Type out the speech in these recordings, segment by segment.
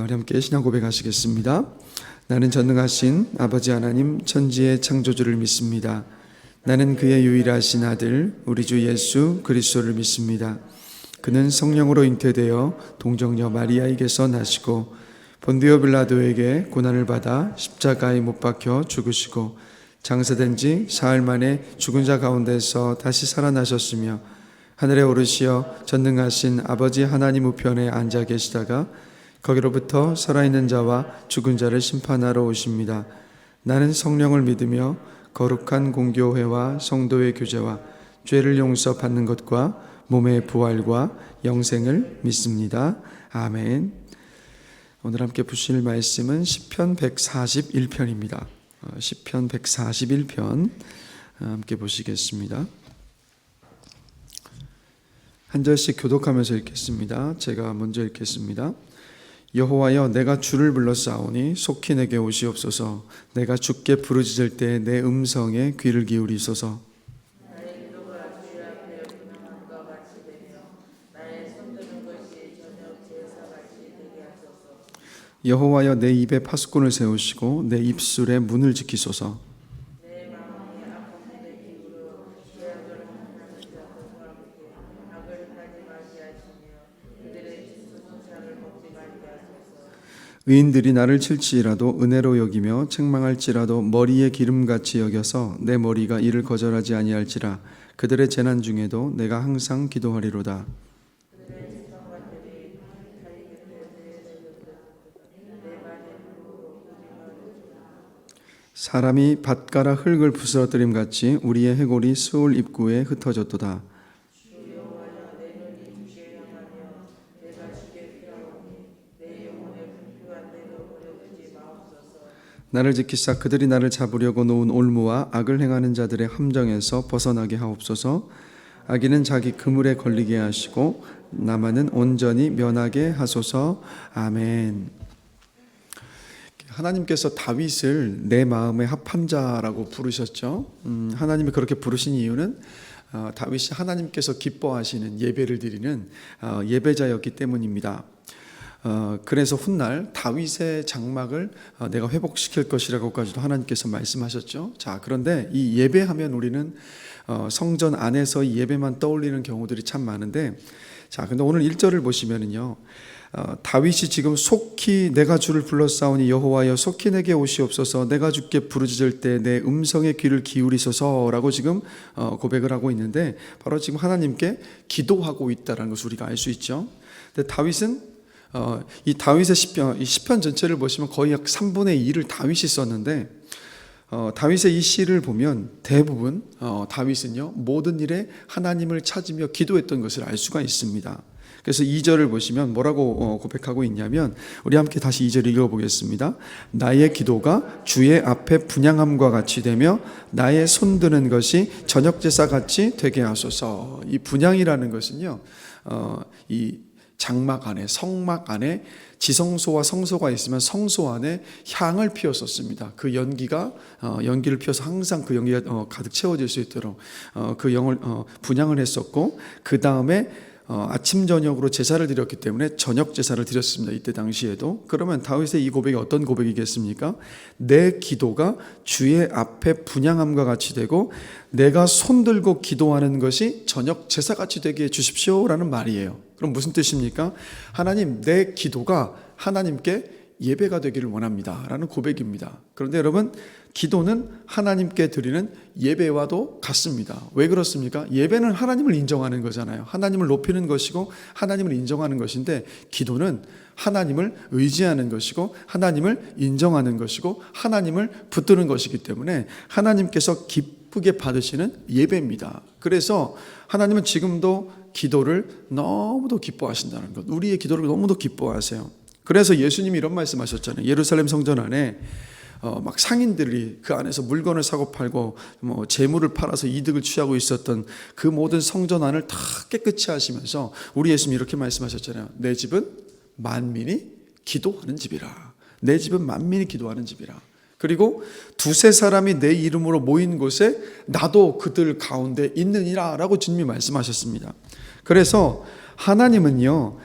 우리 함께 신앙 고백하시겠습니다. 나는 전능하신 아버지 하나님 천지의 창조주를 믿습니다. 나는 그의 유일하신 아들 우리 주 예수 그리스도를 믿습니다. 그는 성령으로 잉태되어 동정녀 마리아에게서 나시고 본디오 빌라도에게 고난을 받아 십자가에 못 박혀 죽으시고 장사된 지 사흘 만에 죽은 자 가운데서 다시 살아나셨으며 하늘에 오르시어 전능하신 아버지 하나님 우편에 앉아 계시다가 거기로부터 살아있는 자와 죽은 자를 심판하러 오십니다. 나는 성령을 믿으며 거룩한 공교회와 성도의 교제와 죄를 용서받는 것과 몸의 부활과 영생을 믿습니다. 아멘. 오늘 함께 보실 말씀은 시편 141편입니다. 시편 141편 함께 보시겠습니다. 한 절씩 교독하면서 읽겠습니다. 제가 먼저 읽겠습니다. 여호와여, 내가 주를 불렀사오니 속히 내게 오시옵소서. 내가 주께 부르짖을 때 내 음성에 귀를 기울이소서. 나의 기도가 주의 앞에 분향함과 같이 되며 나의 손드는 것이 저녁 제사같이 되게 하소서. 여호와여, 내 입에 파수꾼을 세우시고 내 입술에 문을 지키소서. 내 마음이 아픈 데 기울어 죄악을 행하는 자들과 함께 악을 하지 말게 하시며 그들의 진수성찬을 먹지 말게 하소서. 의인들이 나를 칠지라도 은혜로 여기며 책망할지라도 머리에 기름같이 여겨서 내 머리가 이를 거절하지 아니할지라. 그들의 재난 중에도 내가 항상 기도하리로다. 그들의 지성관들이 자기 곁에 내 말에 부르고 사람이 밭가락 흙을 부스러뜨림 같이 우리의 해골이 스올 입구에 흩어졌도다. 여호와여, 내 눈이 주께 향하며 내가 주께 피하오니 내 영혼의 불필요한 대로 버려두지 마옵소서. 나를 지키사 그들이 나를 잡으려고 놓은 올무와 악을 행하는 자들의 함정에서 벗어나게 하옵소서. 악인은 자기 그물에 걸리게 하시고 나만은 온전히 면하게 하소서. 아멘. 하나님께서 다윗을 내 마음의 합한 자라고 부르셨죠. 하나님이 그렇게 부르신 이유는 다윗이 하나님께서 기뻐하시는 예배를 드리는 예배자였기 때문입니다. 그래서 훗날 다윗의 장막을 내가 회복시킬 것이라고까지도 하나님께서 말씀하셨죠. 자, 그런데 이 예배하면 우리는 성전 안에서 이 예배만 떠올리는 경우들이 참 많은데, 자, 근데 오늘 1절을 보시면은요, 다윗이 지금 속히 내가 주를 불렀사오니 여호와여 속히 내게 오시옵소서. 내가 주께 부르짖을 때 내 음성에 귀를 기울이소서라고 지금 고백을 하고 있는데, 바로 지금 하나님께 기도하고 있다는 것을 우리가 알 수 있죠. 근데 다윗은 이 다윗의 시편 전체를 보시면 거의 약 3분의 2를 다윗이 썼는데, 다윗의 이 시를 보면 대부분 다윗은요 모든 일에 하나님을 찾으며 기도했던 것을 알 수가 있습니다. 그래서 2절을 보시면 뭐라고 고백하고 있냐면, 우리 함께 다시 2절 읽어보겠습니다. 나의 기도가 주의 앞에 분향함과 같이 되며 나의 손드는 것이 저녁 제사같이 되게 하소서. 이 분향이라는 것은요 이 장막 안에, 성막 안에 지성소와 성소가 있으면 성소 안에 향을 피웠었습니다. 그 연기를 피워서 항상 그 연기가 가득 채워질 수 있도록 그 영을 분향을 했었고, 그 다음에 아침 저녁으로 제사를 드렸기 때문에 저녁 제사를 드렸습니다. 이때 당시에도. 그러면 다윗의 이 고백이 어떤 고백이겠습니까? 내 기도가 주의 앞에 분향함과 같이 되고 내가 손들고 기도하는 것이 저녁 제사같이 되게 해 주십시오라는 말이에요. 그럼 무슨 뜻입니까? 하나님, 내 기도가 하나님께 예배가 되기를 원합니다 라는 고백입니다. 그런데 여러분, 기도는 하나님께 드리는 예배와도 같습니다. 왜 그렇습니까? 예배는 하나님을 인정하는 거잖아요. 하나님을 높이는 것이고 하나님을 인정하는 것인데, 기도는 하나님을 의지하는 것이고 하나님을 인정하는 것이고 하나님을 붙드는 것이기 때문에 하나님께서 기쁘게 받으시는 예배입니다. 그래서 하나님은 지금도 기도를 너무도 기뻐하신다는 것, 우리의 기도를 너무도 기뻐하세요. 그래서 예수님이 이런 말씀하셨잖아요. 예루살렘 성전 안에 막 상인들이 그 안에서 물건을 사고 팔고 재물을 팔아서 이득을 취하고 있었던 그 모든 성전 안을 다 깨끗이 하시면서 우리 예수님이 이렇게 말씀하셨잖아요. 내 집은 만민이 기도하는 집이라. 내 집은 만민이 기도하는 집이라. 그리고 두세 사람이 내 이름으로 모인 곳에 나도 그들 가운데 있느니라 라고 주님이 말씀하셨습니다. 그래서 하나님은요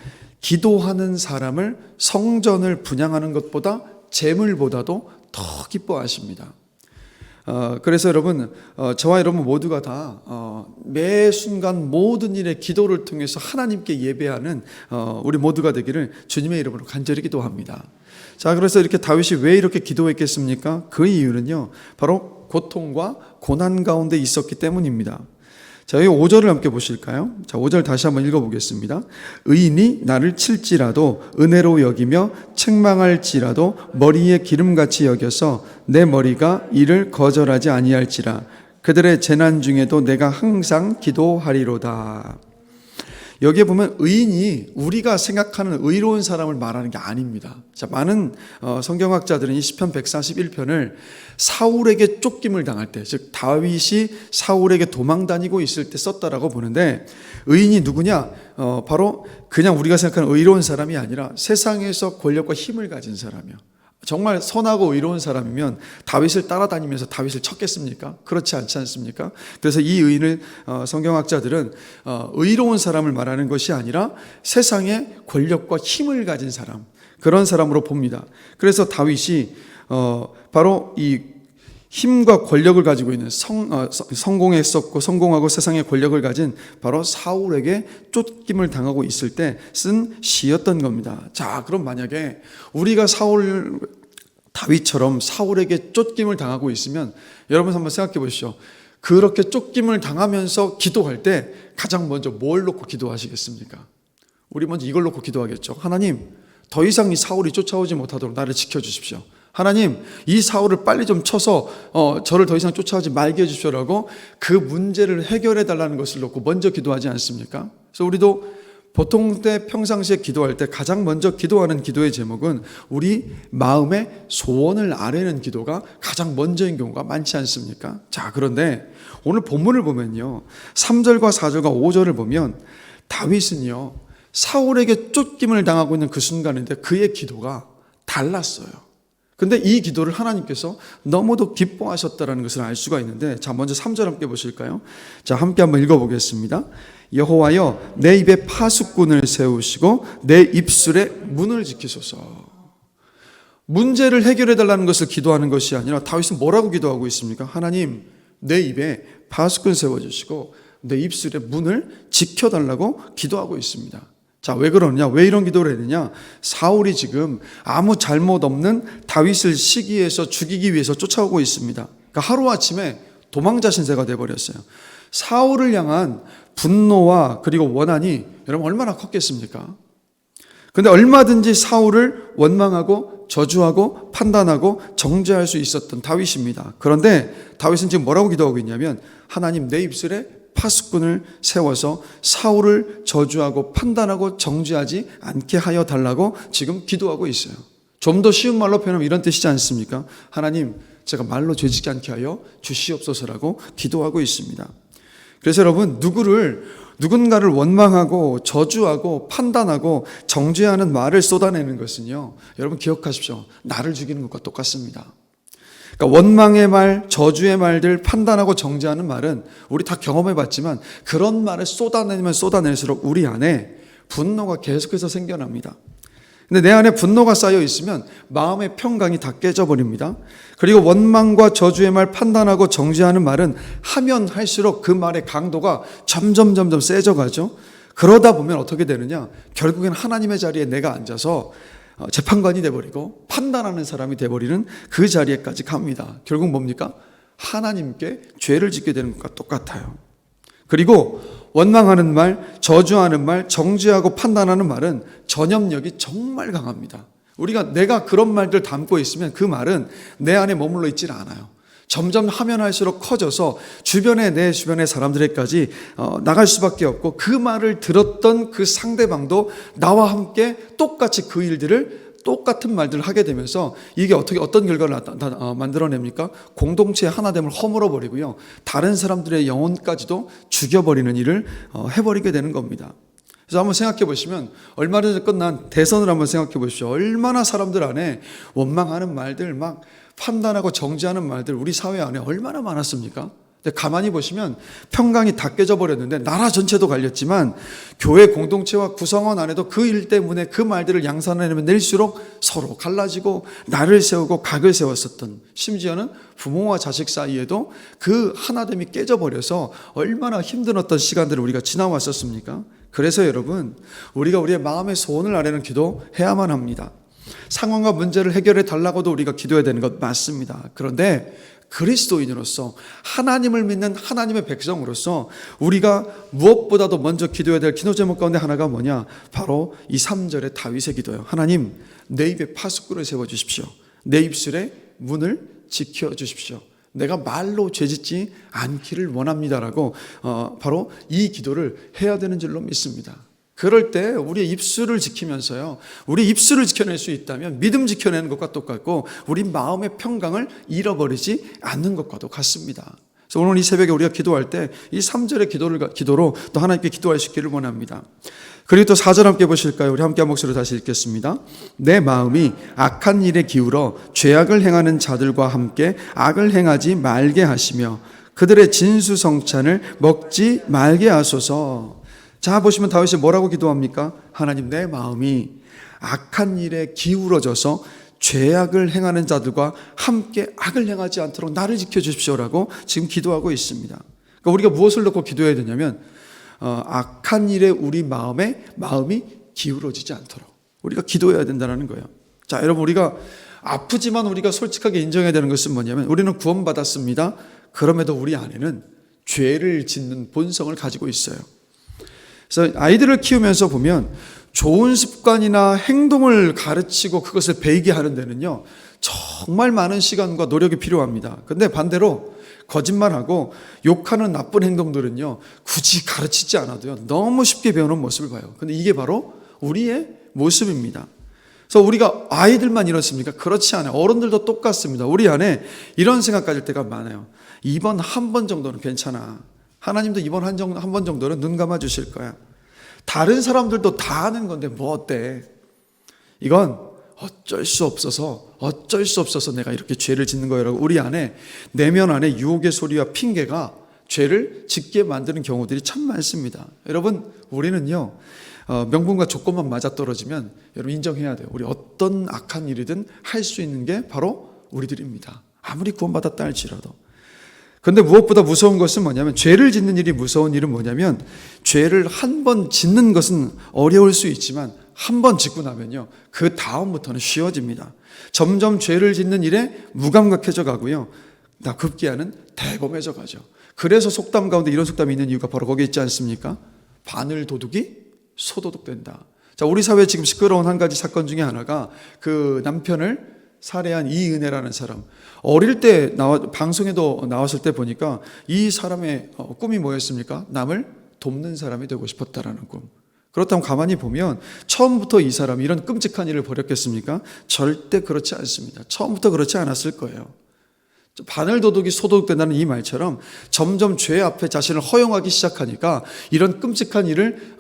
기도하는 사람을 성전을 분양하는 것보다 재물보다도 더 기뻐하십니다. 그래서 여러분, 저와 여러분 모두가 다 매 순간 모든 일에 기도를 통해서 하나님께 예배하는 우리 모두가 되기를 주님의 이름으로 간절히 기도합니다. 자, 그래서 이렇게 다윗이 왜 이렇게 기도했겠습니까? 그 이유는요, 바로 고통과 고난 가운데 있었기 때문입니다. 자, 여기 5절을 함께 보실까요? 자, 5절 다시 한번 읽어보겠습니다. 의인이 나를 칠지라도 은혜로 여기며 책망할지라도 머리에 기름같이 여겨서 내 머리가 이를 거절하지 아니할지라. 그들의 재난 중에도 내가 항상 기도하리로다. 여기에 보면 의인이 우리가 생각하는 의로운 사람을 말하는 게 아닙니다. 자, 많은 성경학자들은 이 시편 141편을 사울에게 쫓김을 당할 때, 즉 다윗이 사울에게 도망 다니고 있을 때 썼다라고 보는데, 의인이 누구냐? 바로 그냥 우리가 생각하는 의로운 사람이 아니라 세상에서 권력과 힘을 가진 사람이요. 정말 선하고 의로운 사람이면 다윗을 따라다니면서 다윗을 쳤겠습니까? 그렇지 않지 않습니까? 그래서 이 의인을 성경학자들은 의로운 사람을 말하는 것이 아니라 세상에 권력과 힘을 가진 사람, 그런 사람으로 봅니다. 그래서 다윗이 바로 이 힘과 권력을 가지고 있는 성공하고 세상의 권력을 가진 바로 사울에게 쫓김을 당하고 있을 때 쓴 시였던 겁니다. 자, 그럼 만약에 우리가 다윗처럼 사울에게 쫓김을 당하고 있으면 여러분 한번 생각해 보시죠. 그렇게 쫓김을 당하면서 기도할 때 가장 먼저 뭘 놓고 기도하시겠습니까? 우리 먼저 이걸 놓고 기도하겠죠. 하나님, 더 이상 이 사울이 쫓아오지 못하도록 나를 지켜주십시오. 하나님, 이 사울을 빨리 좀 쳐서 저를 더 이상 쫓아오지 말게 해주십시오라고 그 문제를 해결해 달라는 것을 놓고 먼저 기도하지 않습니까? 그래서 우리도 보통 때 평상시에 기도할 때 가장 먼저 기도하는 기도의 제목은 우리 마음의 소원을 아뢰는 기도가 가장 먼저인 경우가 많지 않습니까? 자, 그런데 오늘 본문을 보면요, 3절과 4절과 5절을 보면 다윗은요, 사울에게 쫓김을 당하고 있는 그 순간인데 그의 기도가 달랐어요. 근데 이 기도를 하나님께서 너무도 기뻐하셨다는 것을 알 수가 있는데, 자, 먼저 3절 함께 보실까요? 자, 함께 한번 읽어보겠습니다. 여호와여, 내 입에 파수꾼을 세우시고 내 입술에 문을 지키소서. 문제를 해결해 달라는 것을 기도하는 것이 아니라 다윗은 뭐라고 기도하고 있습니까? 하나님, 내 입에 파수꾼 세워주시고 내 입술에 문을 지켜달라고 기도하고 있습니다. 자, 왜 그러느냐? 왜 이런 기도를 했느냐? 사울이 지금 아무 잘못 없는 다윗을 시기해서 죽이기 위해서 쫓아오고 있습니다. 그러니까 하루아침에 도망자 신세가 되어버렸어요. 사울을 향한 분노와 그리고 원한이 여러분 얼마나 컸겠습니까? 근데 얼마든지 사울을 원망하고 저주하고 판단하고 정죄할 수 있었던 다윗입니다. 그런데 다윗은 지금 뭐라고 기도하고 있냐면, 하나님, 내 입술에 파수꾼을 세워서 사울을 저주하고 판단하고 정죄하지 않게 하여 달라고 지금 기도하고 있어요. 좀 더 쉬운 말로 표현하면 이런 뜻이지 않습니까? 하나님, 제가 말로 죄짓지 않게 하여 주시옵소서라고 기도하고 있습니다. 그래서 여러분, 누군가를 원망하고 저주하고 판단하고 정죄하는 말을 쏟아내는 것은요, 여러분 기억하십시오. 나를 죽이는 것과 똑같습니다. 그러니까 원망의 말, 저주의 말들, 판단하고 정죄하는 말은 우리 다 경험해봤지만 그런 말을 쏟아내면 쏟아낼수록 우리 안에 분노가 계속해서 생겨납니다. 근데 내 안에 분노가 쌓여 있으면 마음의 평강이 다 깨져버립니다. 그리고 원망과 저주의 말, 판단하고 정죄하는 말은 하면 할수록 그 말의 강도가 점점 세져가죠. 그러다 보면 어떻게 되느냐? 결국엔 하나님의 자리에 내가 앉아서 재판관이 돼버리고 판단하는 사람이 돼버리는 그 자리에까지 갑니다. 결국 뭡니까? 하나님께 죄를 짓게 되는 것과 똑같아요. 그리고 원망하는 말, 저주하는 말, 정죄하고 판단하는 말은 전염력이 정말 강합니다. 내가 그런 말들 담고 있으면 그 말은 내 안에 머물러 있질 않아요. 점점 하면 할수록 커져서 내 주변의 사람들에게까지 나갈 수밖에 없고, 그 말을 들었던 그 상대방도 나와 함께 똑같이 그 일들을 똑같은 말들을 하게 되면서 이게 어떤 결과를 만들어냅니까? 공동체의 하나됨을 허물어버리고요, 다른 사람들의 영혼까지도 죽여버리는 일을 해버리게 되는 겁니다. 그래서 한번 생각해 보시면, 얼마 전에 끝난 대선을 한번 생각해 보십시오. 얼마나 사람들 안에 원망하는 말들, 막 판단하고 정죄하는 말들 우리 사회 안에 얼마나 많았습니까? 근데 가만히 보시면 평강이 다 깨져버렸는데 나라 전체도 갈렸지만 교회 공동체와 구성원 안에도 그 일 때문에 그 말들을 양산해내면 낼수록 서로 갈라지고 날을 세우고 각을 세웠었던, 심지어는 부모와 자식 사이에도 그 하나됨이 깨져버려서 얼마나 힘들었던 시간들을 우리가 지나왔었습니까? 그래서 여러분, 우리가 우리의 마음의 소원을 아뢰는 기도해야만 합니다. 상황과 문제를 해결해 달라고도 우리가 기도해야 되는 것 맞습니다. 그런데 그리스도인으로서, 하나님을 믿는 하나님의 백성으로서 우리가 무엇보다도 먼저 기도해야 될 기도 제목 가운데 하나가 뭐냐? 바로 이 3절의 다윗의 기도예요. 하나님, 내 입에 파수꾼을 세워주십시오. 내 입술에 문을 지켜주십시오. 내가 말로 죄짓지 않기를 원합니다라고 바로 이 기도를 해야 되는 줄로 믿습니다. 그럴 때 우리의 입술을 지키면서요, 우리 입술을 지켜낼 수 있다면 믿음 지켜내는 것과 똑같고 우리 마음의 평강을 잃어버리지 않는 것과도 같습니다. 그래서 오늘 이 새벽에 우리가 기도할 때 이 3절의 기도로 또 하나님께 기도할 수 있기를 원합니다. 그리고 또 4절 함께 보실까요? 우리 함께 한 목소리로 다시 읽겠습니다. 내 마음이 악한 일에 기울어 죄악을 행하는 자들과 함께 악을 행하지 말게 하시며 그들의 진수성찬을 먹지 말게 하소서. 자, 보시면 다윗이 뭐라고 기도합니까? 하나님, 내 마음이 악한 일에 기울어져서 죄악을 행하는 자들과 함께 악을 행하지 않도록 나를 지켜주십시오라고 지금 기도하고 있습니다. 그러니까 우리가 무엇을 놓고 기도해야 되냐면 악한 일에 우리 마음이 기울어지지 않도록 우리가 기도해야 된다는 거예요. 자, 여러분, 우리가 아프지만 우리가 솔직하게 인정해야 되는 것은 뭐냐면 우리는 구원받았습니다. 그럼에도 우리 안에는 죄를 짓는 본성을 가지고 있어요. 그래서 아이들을 키우면서 보면 좋은 습관이나 행동을 가르치고 그것을 배이게 하는 데는요, 정말 많은 시간과 노력이 필요합니다. 근데 반대로 거짓말하고 욕하는 나쁜 행동들은요, 굳이 가르치지 않아도요, 너무 쉽게 배우는 모습을 봐요. 근데 이게 바로 우리의 모습입니다. 그래서 우리가 아이들만 이렇습니까? 그렇지 않아요. 어른들도 똑같습니다. 우리 안에 이런 생각 가질 때가 많아요. 이번 한 번 정도는 괜찮아. 하나님도 이번 한 번 정도는 눈 감아 주실 거야. 다른 사람들도 다 하는 건데 뭐 어때? 이건 어쩔 수 없어서 내가 이렇게 죄를 짓는 거예요라고 우리 안에, 내면 안에 유혹의 소리와 핑계가 죄를 짓게 만드는 경우들이 참 많습니다. 여러분, 우리는요, 명분과 조건만 맞아떨어지면 여러분 인정해야 돼요. 우리 어떤 악한 일이든 할 수 있는 게 바로 우리들입니다. 아무리 구원받았다 할지라도. 그런데 무엇보다 무서운 것은 뭐냐면, 죄를 짓는 일이 무서운 일은 뭐냐면, 죄를 한 번 짓는 것은 어려울 수 있지만 한 번 짓고 나면요, 그 다음부터는 쉬워집니다. 점점 죄를 짓는 일에 무감각해져 가고요, 급기야는 대범해져 가죠. 그래서 속담 가운데 이런 속담이 있는 이유가 바로 거기에 있지 않습니까? 바늘 도둑이 소도둑 된다. 자, 우리 사회에 지금 시끄러운 한 가지 사건 중에 하나가 그 남편을 살해한 이은혜라는 사람. 어릴 때 방송에도 나왔을 때 보니까 이 사람의 꿈이 뭐였습니까? 남을 돕는 사람이 되고 싶었다라는 꿈. 그렇다면 가만히 보면 처음부터 이 사람이 이런 끔찍한 일을 벌였겠습니까? 절대 그렇지 않습니다. 처음부터 그렇지 않았을 거예요. 바늘 도둑이 소도둑 된다는 이 말처럼 점점 죄 앞에 자신을 허용하기 시작하니까 이런 끔찍한 일을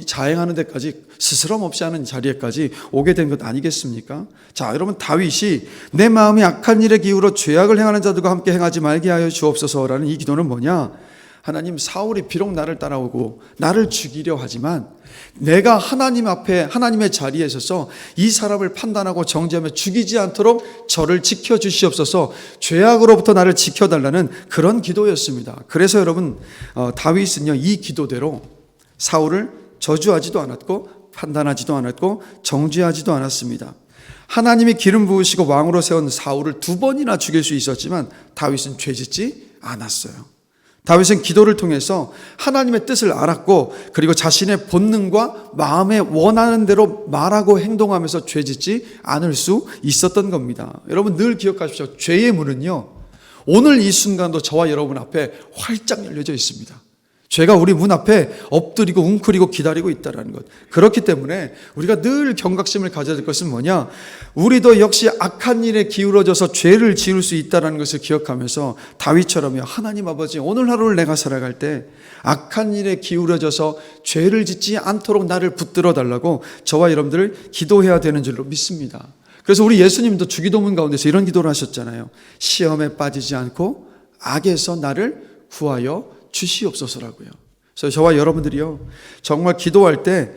자행하는 데까지 스스럼 없이 하는 자리에까지 오게 된 것 아니겠습니까? 자, 여러분, 다윗이 내 마음이 악한 일에 기울어 죄악을 행하는 자들과 함께 행하지 말게 하여 주옵소서라는 이 기도는 뭐냐? 하나님, 사울이 비록 나를 따라오고 나를 죽이려 하지만 내가 하나님 앞에 하나님의 자리에 서서 이 사람을 판단하고 정죄하며 죽이지 않도록 저를 지켜주시옵소서, 죄악으로부터 나를 지켜달라는 그런 기도였습니다. 그래서 여러분, 다윗은요, 이 기도대로 사울을 저주하지도 않았고 판단하지도 않았고 정죄하지도 않았습니다. 하나님이 기름 부으시고 왕으로 세운 사울을 2번이나 죽일 수 있었지만 다윗은 죄짓지 않았어요. 다윗은 기도를 통해서 하나님의 뜻을 알았고, 그리고 자신의 본능과 마음에 원하는 대로 말하고 행동하면서 죄짓지 않을 수 있었던 겁니다. 여러분, 늘 기억하십시오. 죄의 문은요, 오늘 이 순간도 저와 여러분 앞에 활짝 열려져 있습니다. 죄가 우리 문 앞에 엎드리고 웅크리고 기다리고 있다는 것. 그렇기 때문에 우리가 늘 경각심을 가져야 될 것은 뭐냐? 우리도 역시 악한 일에 기울어져서 죄를 지을 수 있다는 것을 기억하면서 다윗처럼요, 하나님 아버지, 오늘 하루를 내가 살아갈 때 악한 일에 기울어져서 죄를 짓지 않도록 나를 붙들어 달라고 저와 여러분들을 기도해야 되는 줄로 믿습니다. 그래서 우리 예수님도 주기도문 가운데서 이런 기도를 하셨잖아요. 시험에 빠지지 않고 악에서 나를 구하여 주시옵소서라고요. 그래서 저와 여러분들이요, 정말 기도할 때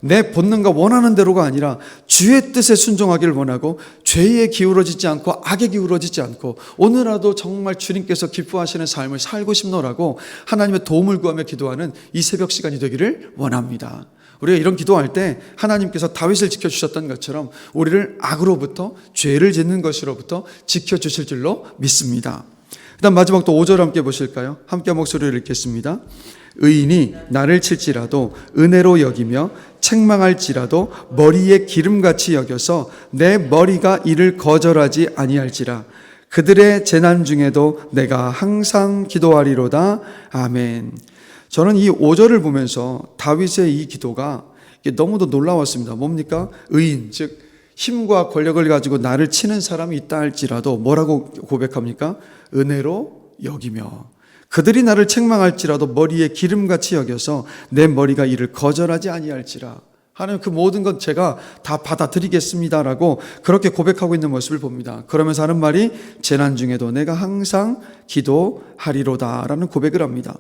내 본능과 원하는 대로가 아니라 주의 뜻에 순종하기를 원하고 죄에 기울어지지 않고 악에 기울어지지 않고 오늘라도 정말 주님께서 기뻐하시는 삶을 살고 싶노라고 하나님의 도움을 구하며 기도하는 이 새벽 시간이 되기를 원합니다. 우리가 이런 기도할 때 하나님께서 다윗을 지켜주셨던 것처럼 우리를 악으로부터, 죄를 짓는 것으로부터 지켜주실 줄로 믿습니다. 그 다음 마지막 또 5절 함께 보실까요? 함께 목소리를 읽겠습니다. 의인이 나를 칠지라도 은혜로 여기며 책망할지라도 머리에 기름같이 여겨서 내 머리가 이를 거절하지 아니할지라. 그들의 재난 중에도 내가 항상 기도하리로다. 아멘. 저는 이 5절을 보면서 다윗의 이 기도가 너무도 놀라웠습니다. 뭡니까? 의인, 즉 힘과 권력을 가지고 나를 치는 사람이 있다 할지라도 뭐라고 고백합니까? 은혜로 여기며 그들이 나를 책망할지라도 머리에 기름같이 여겨서 내 머리가 이를 거절하지 아니할지라. 하나님, 그 모든 것 제가 다 받아들이겠습니다라고 그렇게 고백하고 있는 모습을 봅니다. 그러면서 하는 말이 재난 중에도 내가 항상 기도하리로다라는 고백을 합니다.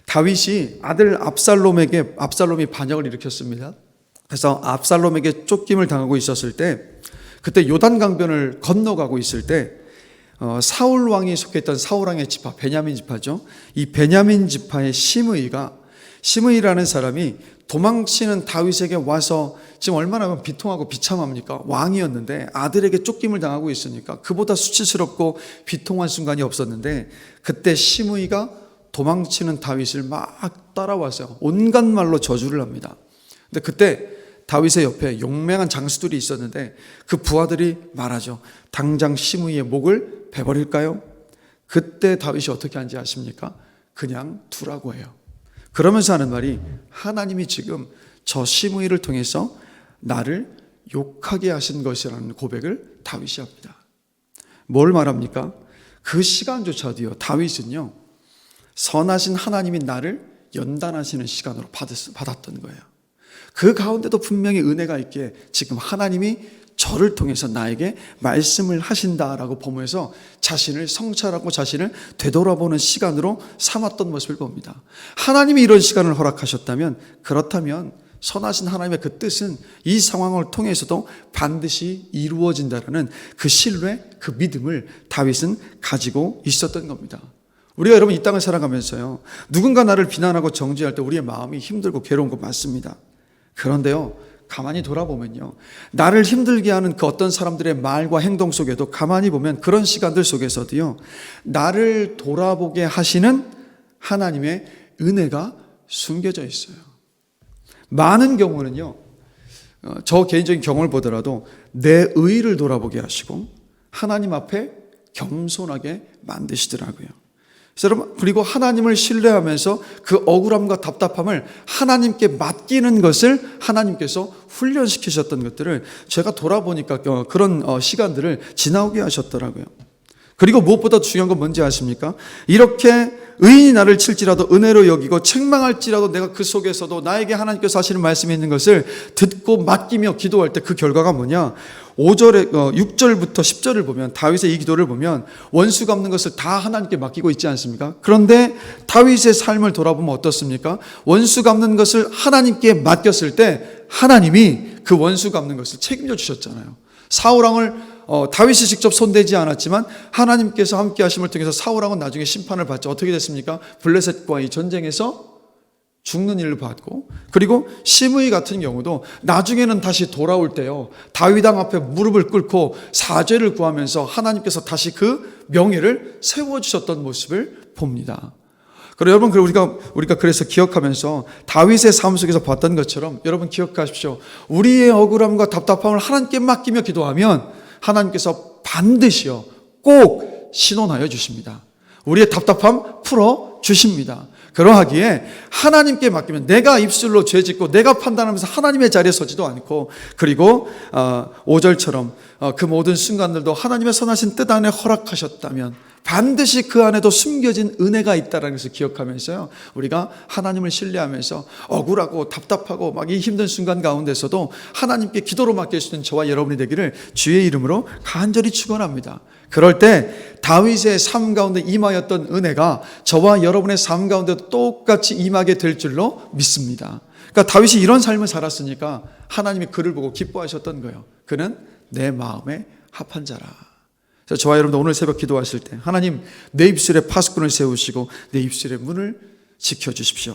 다윗이 아들 압살롬이 반역을 일으켰습니다. 그래서 압살롬에게 쫓김을 당하고 있었을 때, 그때 요단강변을 건너가고 있을 때 사울 왕이 속했던 사울 왕의 지파, 베냐민 지파죠. 이 베냐민 지파의 시므이라는 사람이 도망치는 다윗에게 와서, 지금 얼마나 비통하고 비참합니까? 왕이었는데 아들에게 쫓김을 당하고 있으니까 그보다 수치스럽고 비통한 순간이 없었는데, 그때 시므이가 도망치는 다윗을 막 따라와서 온갖 말로 저주를 합니다. 근데 그때 다윗의 옆에 용맹한 장수들이 있었는데 그 부하들이 말하죠. 당장 시므이의 목을 베버릴까요? 그때 다윗이 어떻게 하는지 아십니까? 그냥 두라고 해요. 그러면서 하는 말이, 하나님이 지금 저 시므이를 통해서 나를 욕하게 하신 것이라는 고백을 다윗이 합니다. 뭘 말합니까? 그 시간조차도요, 다윗은요, 선하신 하나님이 나를 연단하시는 시간으로 받았던 거예요. 그 가운데도 분명히 은혜가 있기에 지금 하나님이 저를 통해서 나에게 말씀을 하신다라고 보면서 자신을 성찰하고 자신을 되돌아보는 시간으로 삼았던 모습을 봅니다. 하나님이 이런 시간을 허락하셨다면, 그렇다면 선하신 하나님의 그 뜻은 이 상황을 통해서도 반드시 이루어진다라는 그 신뢰, 그 믿음을 다윗은 가지고 있었던 겁니다. 우리가 여러분 이 땅을 살아가면서요, 누군가 나를 비난하고 정죄할 때 우리의 마음이 힘들고 괴로운 거 맞습니다. 그런데요, 가만히 돌아보면요, 나를 힘들게 하는 그 어떤 사람들의 말과 행동 속에도 가만히 보면 그런 시간들 속에서도요, 나를 돌아보게 하시는 하나님의 은혜가 숨겨져 있어요. 많은 경우는요, 저 개인적인 경험을 보더라도 내 의의를 돌아보게 하시고 하나님 앞에 겸손하게 만드시더라고요. 그래서 여러분, 그리고 하나님을 신뢰하면서 그 억울함과 답답함을 하나님께 맡기는 것을 하나님께서 훈련시키셨던 것들을 제가 돌아보니까 그런 시간들을 지나오게 하셨더라고요. 그리고 무엇보다 중요한 건 뭔지 아십니까? 이렇게 의인이 나를 칠지라도 은혜로 여기고 책망할지라도 내가 그 속에서도 나에게 하나님께서 하시는 말씀이 있는 것을 듣고 맡기며 기도할 때 그 결과가 뭐냐? 6절부터 10절을 보면, 다윗의 이 기도를 보면 원수 갚는 것을 다 하나님께 맡기고 있지 않습니까? 그런데 다윗의 삶을 돌아보면 어떻습니까? 원수 갚는 것을 하나님께 맡겼을 때 하나님이 그 원수 갚는 것을 책임져 주셨잖아요. 사울왕을 다윗이 직접 손대지 않았지만 하나님께서 함께 하심을 통해서 사울왕은 나중에 심판을 받죠. 어떻게 됐습니까? 블레셋과 이 전쟁에서 죽는 일을 받고, 그리고 시므이 같은 경우도 나중에는 다시 돌아올 때요, 다윗왕 앞에 무릎을 꿇고 사죄를 구하면서 하나님께서 다시 그 명예를 세워주셨던 모습을 봅니다. 그리고 여러분, 우리가 그래서 기억하면서 다윗의 삶 속에서 봤던 것처럼 여러분 기억하십시오. 우리의 억울함과 답답함을 하나님께 맡기며 기도하면 하나님께서 반드시요 꼭 신원하여 주십니다. 우리의 답답함 풀어 주십니다. 그러하기에 하나님께 맡기면 내가 입술로 죄짓고 내가 판단하면서 하나님의 자리에 서지도 않고, 그리고 5절처럼 그 모든 순간들도 하나님의 선하신 뜻 안에 허락하셨다면 반드시 그 안에도 숨겨진 은혜가 있다는 것을 기억하면서요, 우리가 하나님을 신뢰하면서 억울하고 답답하고 막 이 힘든 순간 가운데서도 하나님께 기도로 맡겨주시는 저와 여러분이 되기를 주의 이름으로 간절히 축원합니다. 그럴 때 다윗의 삶 가운데 임하였던 은혜가 저와 여러분의 삶 가운데도 똑같이 임하게 될 줄로 믿습니다. 그러니까 다윗이 이런 삶을 살았으니까 하나님이 그를 보고 기뻐하셨던 거예요. 그는 내 마음에 합한 자라. 그래서 저와 여러분도 오늘 새벽 기도하실 때 하나님, 내 입술에 파수꾼을 세우시고 내 입술의 문을 지켜주십시오.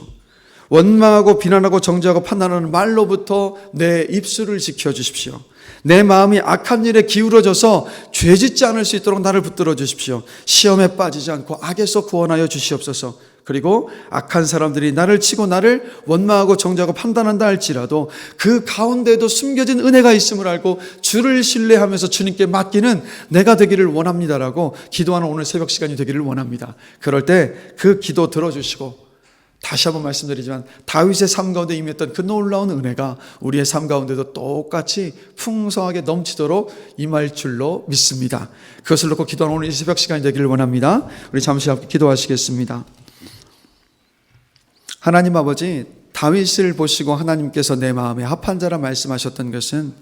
원망하고 비난하고 정죄하고 판단하는 말로부터 내 입술을 지켜주십시오. 내 마음이 악한 일에 기울어져서 죄짓지 않을 수 있도록 나를 붙들어 주십시오. 시험에 빠지지 않고 악에서 구원하여 주시옵소서. 그리고 악한 사람들이 나를 치고 나를 원망하고 정죄하고 판단한다 할지라도 그 가운데에도 숨겨진 은혜가 있음을 알고 주를 신뢰하면서 주님께 맡기는 내가 되기를 원합니다라고 기도하는 오늘 새벽 시간이 되기를 원합니다. 그럴 때 그 기도 들어주시고, 다시 한번 말씀드리지만 다윗의 삶 가운데 임했던 그 놀라운 은혜가 우리의 삶 가운데도 똑같이 풍성하게 넘치도록 임할 줄로 믿습니다. 그것을 놓고 기도하는 오늘 이 새벽 시간이 되기를 원합니다. 우리 잠시 함께 기도하시겠습니다. 하나님 아버지, 다윗을 보시고 하나님께서 내 마음에 합한 자라 말씀하셨던 것은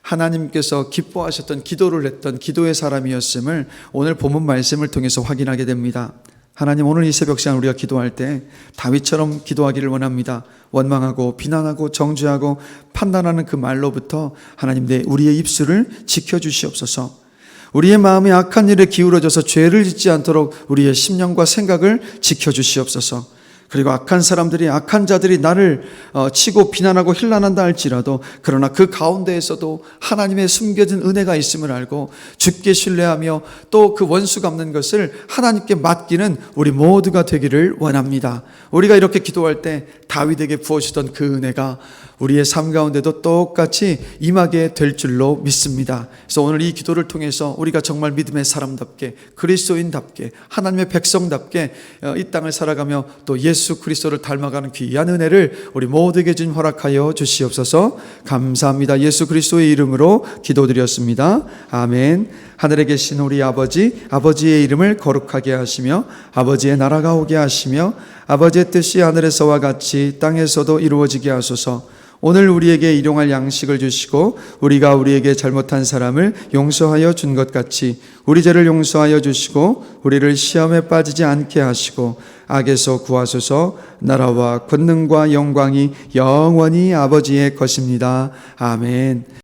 하나님께서 기뻐하셨던 기도를 했던 기도의 사람이었음을 오늘 본문 말씀을 통해서 확인하게 됩니다. 하나님, 오늘 이 새벽 시간 우리가 기도할 때 다윗처럼 기도하기를 원합니다. 원망하고 비난하고 정죄하고 판단하는 그 말로부터 하나님, 우리의 입술을 지켜주시옵소서. 우리의 마음이 악한 일에 기울어져서 죄를 짓지 않도록 우리의 심령과 생각을 지켜주시옵소서. 그리고 악한 사람들이, 악한 자들이 나를 치고 비난하고 힐난한다 할지라도 그러나 그 가운데에서도 하나님의 숨겨진 은혜가 있음을 알고 주께 신뢰하며 또 그 원수 갚는 것을 하나님께 맡기는 우리 모두가 되기를 원합니다. 우리가 이렇게 기도할 때 다윗에게 부어주던 그 은혜가 우리의 삶 가운데도 똑같이 임하게 될 줄로 믿습니다. 그래서 오늘 이 기도를 통해서 우리가 정말 믿음의 사람답게, 그리스도인답게, 하나님의 백성답게 이 땅을 살아가며 또 예수 그리스도를 닮아가는 귀한 은혜를 우리 모두에게 주님 허락하여 주시옵소서. 감사합니다. 예수 그리스도의 이름으로 기도드렸습니다. 아멘. 하늘에 계신 우리 아버지, 아버지의 이름을 거룩하게 하시며 아버지의 나라가 오게 하시며 아버지의 뜻이 하늘에서와 같이 땅에서도 이루어지게 하소서. 오늘 우리에게 일용할 양식을 주시고 우리가 우리에게 잘못한 사람을 용서하여 준 것 같이 우리 죄를 용서하여 주시고 우리를 시험에 빠지지 않게 하시고 악에서 구하소서. 나라와 권능과 영광이 영원히 아버지의 것입니다. 아멘.